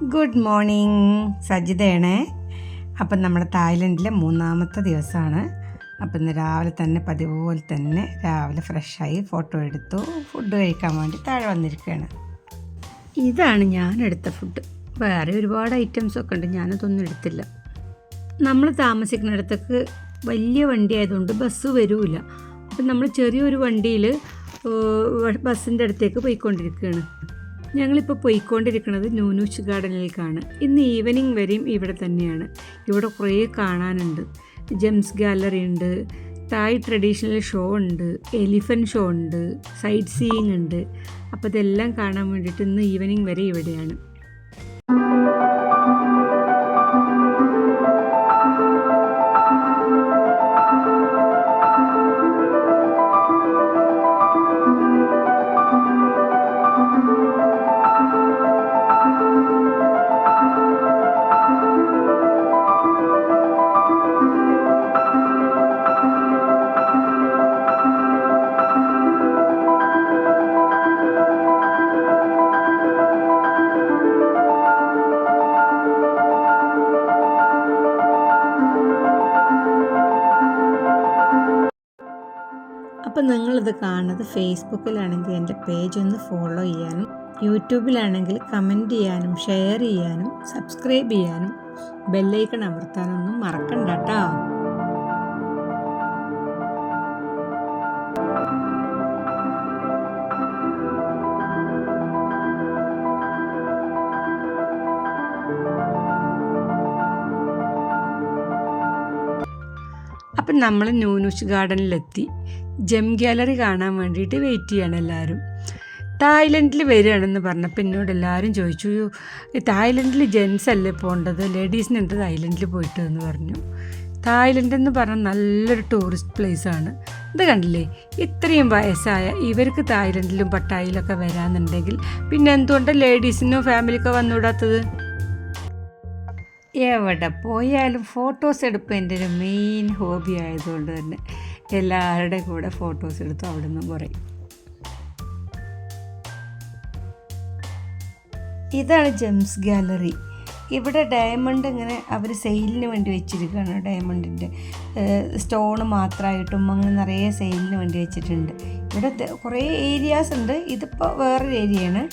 Good morning, സജിതയാണേ. അപ്പം നമ്മുടെ തായ്ലൻഡിലെ 3-ാമത്തെ ദിവസമാണ്. അപ്പം ഇന്ന് രാവിലെ തന്നെ പതിവ് പോലെ തന്നെ രാവിലെ ഫ്രഷായി ഫോട്ടോ എടുത്തു. ഫുഡ് കഴിക്കാൻ വേണ്ടി താഴെ വന്നിരിക്കുകയാണ്. ഇതാണ് ഞാനെടുത്ത ഫുഡ്. വേറെ ഒരുപാട് ഐറ്റംസൊക്കെ ഉണ്ട്, ഞാനതൊന്നും എടുത്തില്ല. നമ്മൾ താമസിക്കുന്നിടത്തേക്ക് വലിയ വണ്ടി ആയതുകൊണ്ട് ബസ് വരില്ല. അപ്പം നമ്മൾ ചെറിയൊരു വണ്ടിയിൽ ബസ്സിൻ്റെ അടുത്തേക്ക് പോയിക്കൊണ്ടിരിക്കുകയാണ്. ഞങ്ങളിപ്പോൾ പോയിക്കൊണ്ടിരിക്കുന്നത് നൂനൂച്ച് ഗാർഡനിലേക്കാണ്. ഇന്ന് ഈവനിങ് വരെയും ഇവിടെ തന്നെയാണ്. ഇവിടെ കുറേ കാണാനുണ്ട്. ജെംസ് ഗാലറി ഉണ്ട്, തായ് ട്രഡീഷണൽ ഷോ ഉണ്ട്, എലിഫൻറ്റ് ഷോ ഉണ്ട്, സൈറ്റ് സീയിങ് ഉണ്ട്. അപ്പോൾ ഇതെല്ലാം കാണാൻ വേണ്ടിയിട്ട് ഇന്ന് ഈവനിങ് വരെ ഇവിടെയാണ്. അപ്പോൾ നിങ്ങളിത് കാണുന്നത് ഫേസ്ബുക്കിലാണെങ്കിൽ എൻ്റെ പേജ് ഒന്ന് ഫോളോ ചെയ്യാനും, യൂട്യൂബിലാണെങ്കിൽ കമൻറ്റ് ചെയ്യാനും, ഷെയർ ചെയ്യാനും, സബ്സ്ക്രൈബ് ചെയ്യാനും, ബെല്ലൈക്കൺ അമർത്താനൊന്നും മറക്കണ്ട കേട്ടോ. അപ്പം നമ്മൾ നൂനൂച്ച് ഗാർഡനിലെത്തി. ജെം ഗാലറി കാണാൻ വേണ്ടിയിട്ട് വെയിറ്റ് ചെയ്യണം എല്ലാവരും. തായ്ലൻഡിൽ വരികയാണെന്ന് പറഞ്ഞപ്പോൾ എന്നോട് എല്ലാവരും ചോദിച്ചു, തായ്ലൻഡിൽ ജെൻസ് അല്ലേ പോകേണ്ടത്, ലേഡീസിന് എന്ത് തായ്ലൻഡിൽ പോയിട്ട് എന്ന് പറഞ്ഞു. തായ്ലൻഡ് എന്ന് പറഞ്ഞാൽ നല്ലൊരു ടൂറിസ്റ്റ് പ്ലേസാണ്. ഇത് കണ്ടില്ലേ, ഇത്രയും വയസ്സായ ഇവർക്ക് തായ്ലൻഡിലും പട്ടായിലൊക്കെ വരാമെന്നുണ്ടെങ്കിൽ പിന്നെ എന്തുകൊണ്ടാണ് ലേഡീസിനും ഫാമിലിയൊക്കെ വന്നുകൂടാത്തത്? എവിടെ പോയാലും ഫോട്ടോസ് എടുപ്പ് എൻ്റെ ഒരു മെയിൻ ഹോബി ആയതുകൊണ്ട് തന്നെ എല്ലാവരുടെ കൂടെ ഫോട്ടോസ് എടുത്തു അവിടെ നിന്ന് പറയും. ഇതാണ് ജെംസ് ഗാലറി. ഇവിടെ ഡയമണ്ട് ഇങ്ങനെ അവർ സെയിലിന് വേണ്ടി വെച്ചിരിക്കുകയാണ്. ഡയമണ്ടിൻ്റെ സ്റ്റോണ് മാത്രമായിട്ടും അങ്ങനെ നിറയെ സെയിലിന് വേണ്ടി വെച്ചിട്ടുണ്ട്. ഇവിടെ കുറേ ഏരിയാസ് ഉണ്ട്. ഇതിപ്പോൾ വേറൊരു ഏരിയയാണ്.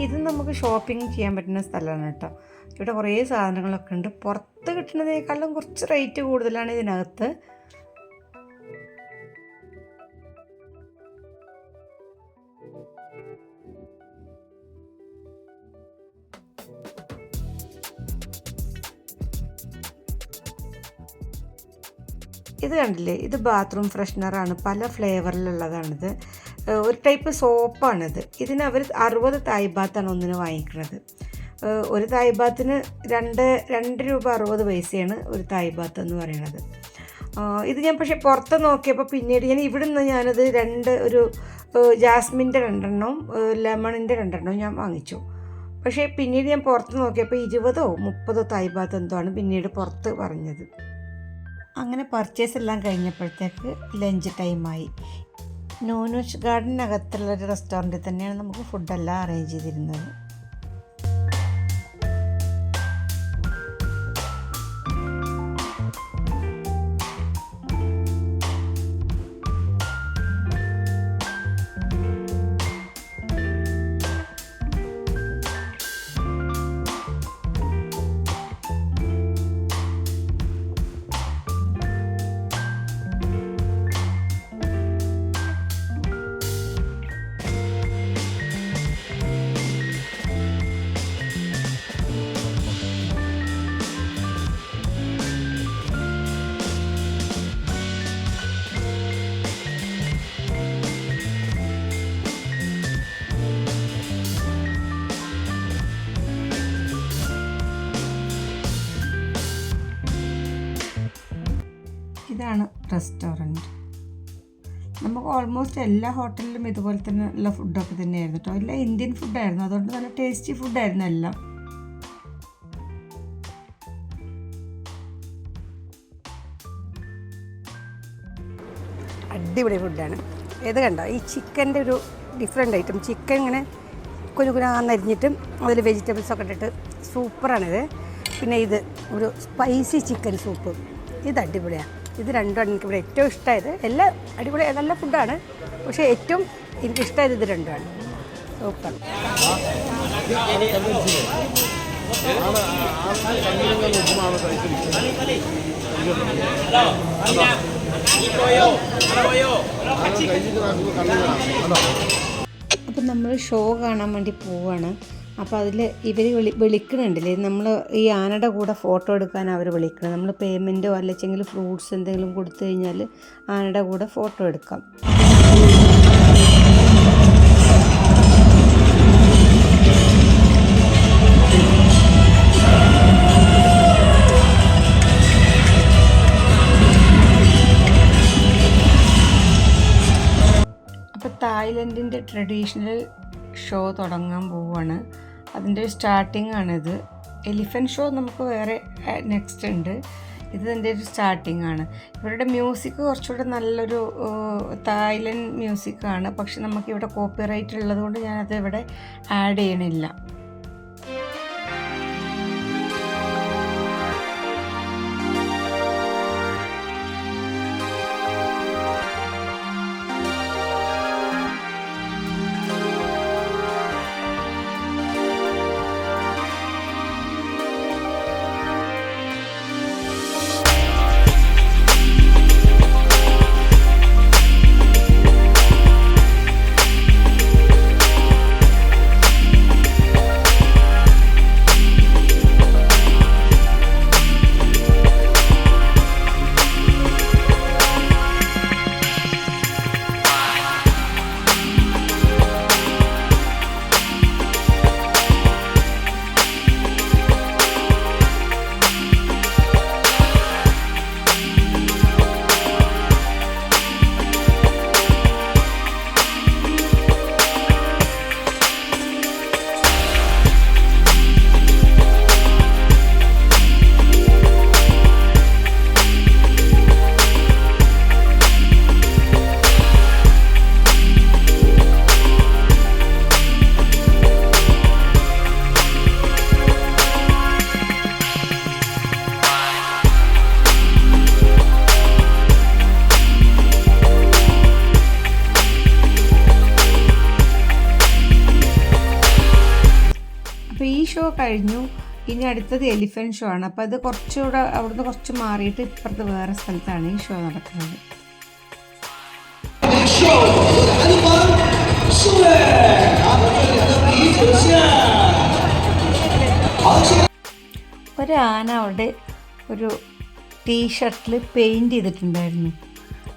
ഇത് നമുക്ക് ഷോപ്പിംഗ് ചെയ്യാൻ പറ്റുന്ന സ്ഥലമാണ് കേട്ടോ. ഇവിടെ കുറേ സാധനങ്ങളൊക്കെ ഉണ്ട്. പുറത്ത് കിട്ടുന്നതിനേക്കാളും കുറച്ച് റേറ്റ് കൂടുതലാണ് ഇതിനകത്ത്. ഇത് കണ്ടില്ലേ, ഇത് ബാത്റൂം ഫ്രഷ്നറാണ്. പല ഫ്ലേവറിലുള്ളതാണിത്. ഒരു ടൈപ്പ് സോപ്പാണിത്. ഇതിന് അവർ 60 തായ് ബാത്താണ് ഒന്നിന് വാങ്ങിക്കുന്നത്. ഒരു തായ് ബാത്തിന് 2 രൂപ 60 പൈസയാണ് ഒരു തായ് ബാത്ത് എന്ന് പറയുന്നത്. ഇത് ഞാൻ പക്ഷേ പുറത്ത് നോക്കിയപ്പോൾ പിന്നീട് ഞാനത് ഒരു ജാസ്മിൻ്റെ 2 ലെമണിൻ്റെ 2 ഞാൻ വാങ്ങിച്ചു. പക്ഷേ പിന്നീട് ഞാൻ പുറത്ത് നോക്കിയപ്പോൾ 20 30 തായ് ബാത്ത് എന്തോ ആണ് പിന്നീട് പുറത്ത് പറഞ്ഞത്. അങ്ങനെ പർച്ചേസ് എല്ലാം കഴിഞ്ഞപ്പോഴത്തേക്ക് ലഞ്ച് ടൈമായി. നൂനൂച്ച് ഗാർഡനകത്തുള്ളൊരു റെസ്റ്റോറൻറ്റിൽ തന്നെയാണ് നമുക്ക് ഫുഡെല്ലാം അറേഞ്ച് ചെയ്തിരുന്നത്. ഇതാണ് റെസ്റ്റോറൻറ്റ്. നമുക്ക് ഓൾമോസ്റ്റ് എല്ലാ ഹോട്ടലിലും ഇതുപോലെ തന്നെ ഉള്ള ഫുഡൊക്കെ തന്നെയായിരുന്നു കേട്ടോ. എല്ലാം ഇന്ത്യൻ ഫുഡായിരുന്നു, അതുകൊണ്ട് നല്ല ടേസ്റ്റി ഫുഡായിരുന്നു എല്ലാം. അടിപൊളി ഫുഡാണ്. ഇത് കണ്ടോ, ഈ ചിക്കൻ്റെ ഒരു ഡിഫറെൻ്റ് ഐറ്റം. ചിക്കൻ ഇങ്ങനെ കുനുകുനാന്നരിഞ്ഞിട്ട് അതിൽ വെജിറ്റബിൾസൊക്കെ ഇട്ടിട്ട് സൂപ്പറാണിത്. പിന്നെ ഇത് ഒരു സ്പൈസി ചിക്കൻ സൂപ്പ്, ഇത് അടിപൊളിയാണ്. ഇത് രണ്ടുമാണ് എനിക്കിവിടെ ഏറ്റവും ഇഷ്ടമായത്. എല്ലാം അടിപൊളി നല്ല ഫുഡാണ്, പക്ഷേ ഏറ്റവും എനിക്കിഷ്ടമായത് ഇത് രണ്ടുമാണ്. സൂപ്പർ. അപ്പം നമ്മൾ ഷോ കാണാൻ വേണ്ടി പോവാണ്. അപ്പോൾ അതിൽ ഇവർ വിളിക്കണുണ്ടല്ലേ, നമ്മൾ ഈ ആനയുടെ കൂടെ ഫോട്ടോ എടുക്കാൻ അവർ വിളിക്കണം. നമ്മൾ പേയ്മെൻറ്റോ അല്ലെങ്കിൽ ഫ്രൂട്ട്സ് എന്തെങ്കിലും കൊടുത്തു കഴിഞ്ഞാൽ ആനയുടെ കൂടെ ഫോട്ടോ എടുക്കാം. അപ്പോൾ തായ്ലൻഡിൻ്റെ ട്രഡീഷണൽ ഷോ തുടങ്ങാൻ പോവുകയാണ്. അതിൻ്റെ സ്റ്റാർട്ടിംഗ് ആണിത്. എലിഫൻറ്റ് ഷോ നമുക്ക് വേറെ നെക്സ്റ്റ് ഉണ്ട്. ഇത് എൻ്റെ ഒരു സ്റ്റാർട്ടിംഗ് ആണ്. ഇവരുടെ മ്യൂസിക് കുറച്ചുകൂടെ നല്ലൊരു തായ്ലൻഡ് മ്യൂസിക്കാണ്. പക്ഷെ നമുക്കിവിടെ കോപ്പിറൈറ്റ് ഉള്ളത് കൊണ്ട് ഞാനത് ഇവിടെ ആഡ് ചെയ്യണില്ല. ഷോ കഴിഞ്ഞു. ഇനി അടുത്തത് എലിഫൻറ്റ് ഷോ ആണ്. അപ്പോൾ അത് കുറച്ചുകൂടെ അവിടുന്ന് കുറച്ച് മാറിയിട്ട് ഇപ്പുറത്ത് വേറെ സ്ഥലത്താണ് ഈ ഷോ നടക്കുന്നത്. ഒരു ആന അവിടെ ഒരു ടീഷർട്ടിൽ പെയിൻറ്റ് ചെയ്തിട്ടുണ്ടായിരുന്നു.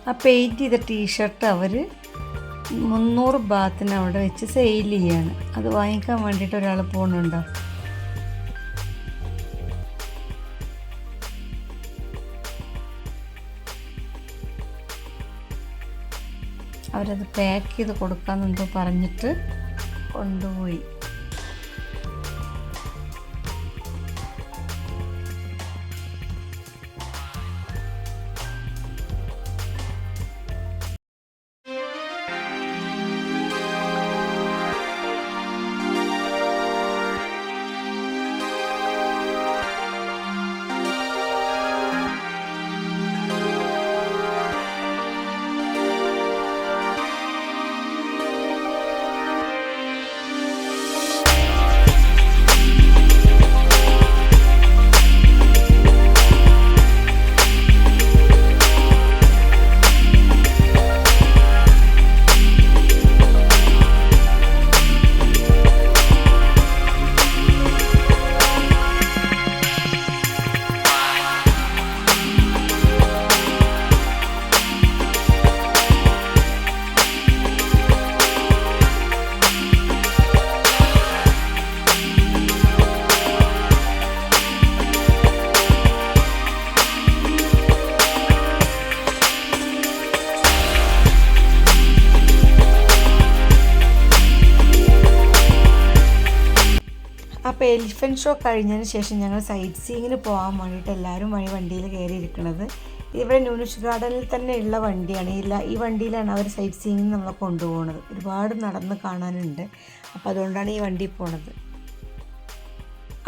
ആ പെയിൻറ്റ് ചെയ്ത ടീഷർട്ട് അവർ 300 ബാത്തിന് അവിടെ വെച്ച് സെയിൽ ചെയ്യാണ്. അത് വാങ്ങിക്കാൻ വേണ്ടിയിട്ട് ഒരാൾ പോകുന്നുണ്ടോ? അവരത് പാക്ക് ചെയ്ത് കൊടുക്കാമെന്നെന്തോ പറഞ്ഞിട്ട് കൊണ്ടുപോയി. അപ്പോൾ എലിഫൻറ്റ് ഷോ കഴിഞ്ഞതിന് ശേഷം ഞങ്ങൾ സൈറ്റ് സീയിങ്ങിന് പോകാൻ വേണ്ടിയിട്ട് എല്ലാവരും വണ്ടിയിൽ കയറിയിരിക്കുന്നത്. ഇവിടെ ന്യൂനിഷ് ഗാർഡനിൽ തന്നെ ഉള്ള വണ്ടിയാണ്. ഈ വണ്ടിയിലാണ് അവർ സൈറ്റ് സീയിങ്ങിന് നമ്മളെ കൊണ്ടുപോകുന്നത്. ഒരുപാട് നടന്ന് കാണാനുണ്ട്. അപ്പോൾ അതുകൊണ്ടാണ് ഈ വണ്ടി പോണത്.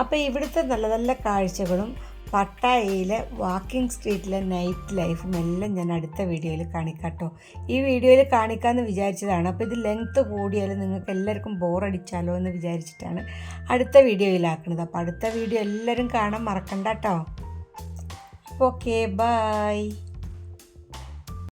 അപ്പോൾ ഇവിടുത്തെ നല്ല നല്ല കാഴ്ചകളും പട്ടായയിലെ വാക്കിംഗ് സ്ട്രീറ്റിലെ നൈറ്റ് ലൈഫും എല്ലാം ഞാൻ അടുത്ത വീഡിയോയിൽ കാണിക്കാട്ടോ. ഈ വീഡിയോയിൽ കാണിക്കാമെന്ന് വിചാരിച്ചതാണ്. അപ്പോൾ ഇത് ലെങ്ത്ത് കൂടിയാൽ നിങ്ങൾക്ക് എല്ലാവർക്കും ബോറടിച്ചാലോ എന്ന് വിചാരിച്ചിട്ടാണ് അടുത്ത വീഡിയോയിലാക്കുന്നത്. അപ്പോൾ അടുത്ത വീഡിയോ എല്ലാവരും കാണാൻ മറക്കണ്ട കേട്ടോ. Okay, by.